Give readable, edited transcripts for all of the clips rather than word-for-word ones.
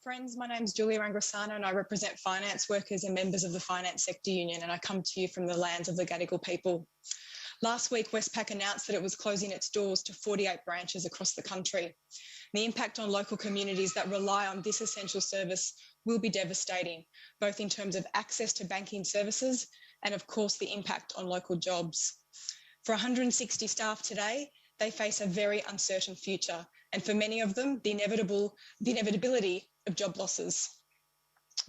Friends, my name's Julia Rangrasana and I represent finance workers and members of the Finance Sector Union, and I come to you from the lands of the Gadigal people. Last week, Westpac announced that it was closing its doors to 48 branches across the country. The impact on local communities that rely on this essential service will be devastating, both in terms of access to banking services and, of course, the impact on local jobs. For 160 staff today, they face a very uncertain future, and for many of them, the inevitability of job losses.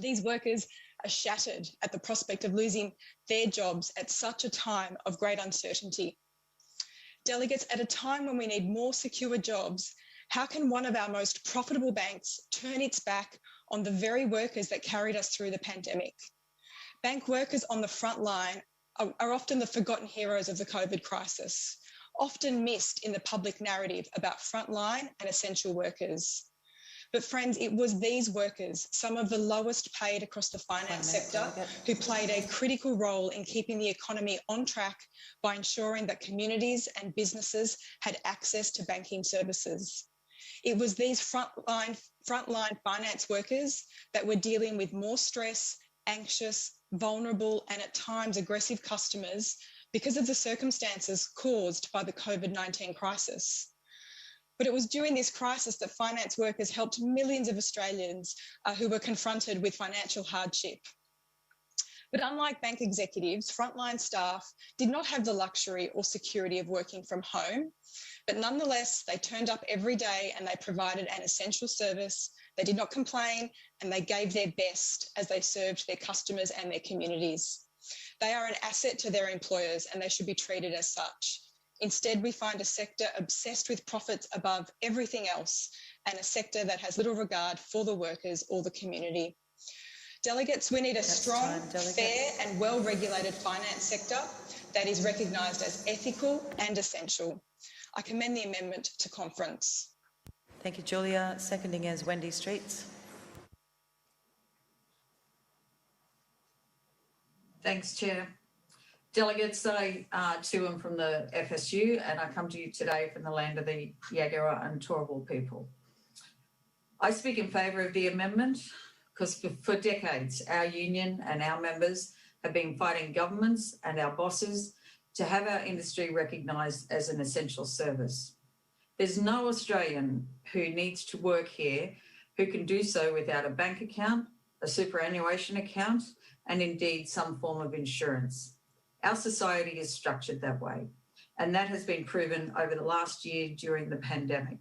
These workers are shattered at the prospect of losing their jobs at such a time of great uncertainty. Delegates, at a time when we need more secure jobs, how can one of our most profitable banks turn its back on the very workers that carried us through the pandemic? Bank workers on the front line are often the forgotten heroes of the COVID crisis, often missed in the public narrative about frontline and essential workers. But friends, it was these workers, some of the lowest paid across the finance sector, who played a critical role in keeping the economy on track by ensuring that communities and businesses had access to banking services. It was these frontline finance workers that were dealing with more stress, anxious, vulnerable, and at times aggressive customers because of the circumstances caused by the COVID-19 crisis. But it was during this crisis that finance workers helped millions of Australians who were confronted with financial hardship. But unlike bank executives, frontline staff did not have the luxury or security of working from home, but nonetheless, they turned up every day and they provided an essential service. They did not complain and they gave their best as they served their customers and their communities. They are an asset to their employers and they should be treated as such. Instead, we find a sector obsessed with profits above everything else and a sector that has little regard for the workers or the community. Delegates, we need a strong, fair and well-regulated finance sector that is recognised as ethical and essential. I commend the amendment to conference. Thank you, Julia. Seconding is Wendy Streets. Thanks, Chair. Delegates, I too am from the FSU and I come to you today from the land of the Yagara and Turrbal people. I speak in favour of the amendment because for decades our union and our members have been fighting governments and our bosses to have our industry recognised as an essential service. There's no Australian who needs to work here who can do so without a bank account, a superannuation account, and indeed some form of insurance. Our society is structured that way, and that has been proven over the last year during the pandemic.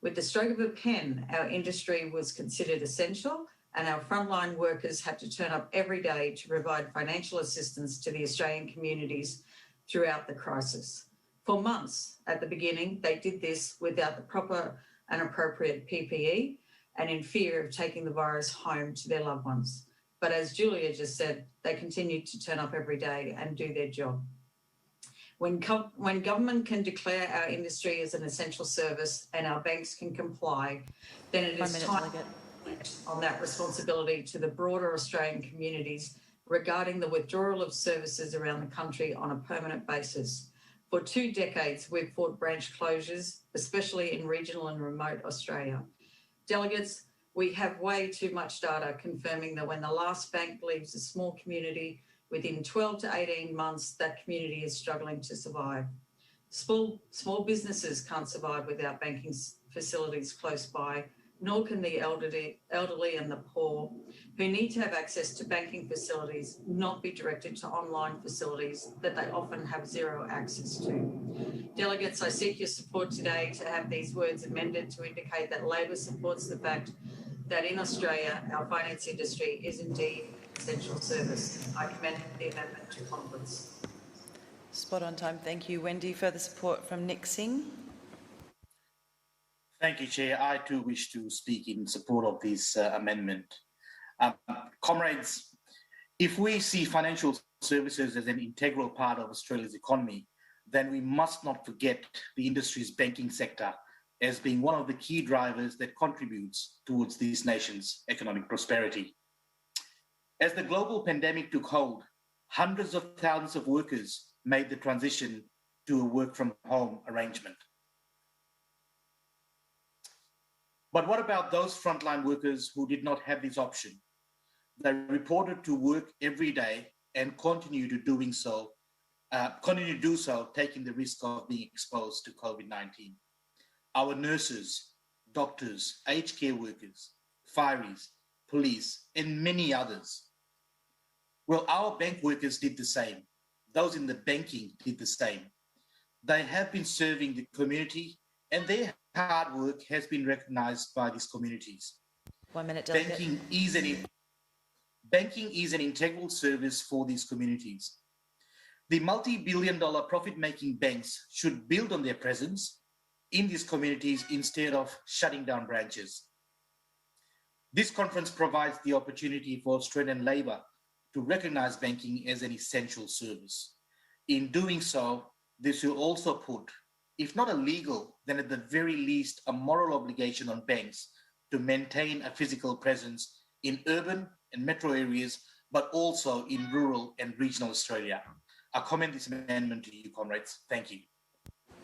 With the stroke of a pen, our industry was considered essential and our frontline workers had to turn up every day to provide financial assistance to the Australian communities throughout the crisis. For months at the beginning, they did this without the proper and appropriate PPE and in fear of taking the virus home to their loved ones. But as Julia just said, they continued to turn up every day and do their job. When government can declare our industry as an essential service and our banks can comply, then it is time to reflect on that responsibility to the broader Australian communities regarding the withdrawal of services around the country on a permanent basis. For 2 decades, we've fought branch closures, especially in regional and remote Australia. Delegates, we have way too much data confirming that when the last bank leaves a small community, within 12 to 18 months, that community is struggling to survive. Small businesses can't survive without banking facilities close by, nor can the elderly and the poor, who need to have access to banking facilities, not be directed to online facilities that they often have zero access to. Delegates, I seek your support today to have these words amended to indicate that Labor supports the fact that in Australia, our finance industry is indeed an essential service. I commend the amendment to conference. Spot on time. Thank you, Wendy. Further support from Nick Singh. Thank you, Chair. I too wish to speak in support of this amendment. Comrades, if we see financial services as an integral part of Australia's economy, then we must not forget the industry's banking sector as being one of the key drivers that contributes towards this nation's economic prosperity. As the global pandemic took hold, hundreds of thousands of workers made the transition to a work from home arrangement. But what about those frontline workers who did not have this option? They reported to work every day and continue to do so, taking the risk of being exposed to COVID-19. Our nurses, doctors, aged care workers, fireys, police, and many others. Well, our bank workers did the same. Those in the banking did the same. They have been serving the community, and their hard work has been recognised by these communities. 1 minute, Delegate. Banking is an integral service for these communities. The multi-billion-dollar profit-making banks should build on their presence in these communities instead of shutting down branches. This conference provides the opportunity for Australian Labor to recognise banking as an essential service. In doing so, this will also put, if not a legal, then at the very least a moral obligation on banks to maintain a physical presence in urban and metro areas, but also in rural and regional Australia. I commend this amendment to you, comrades. Thank you.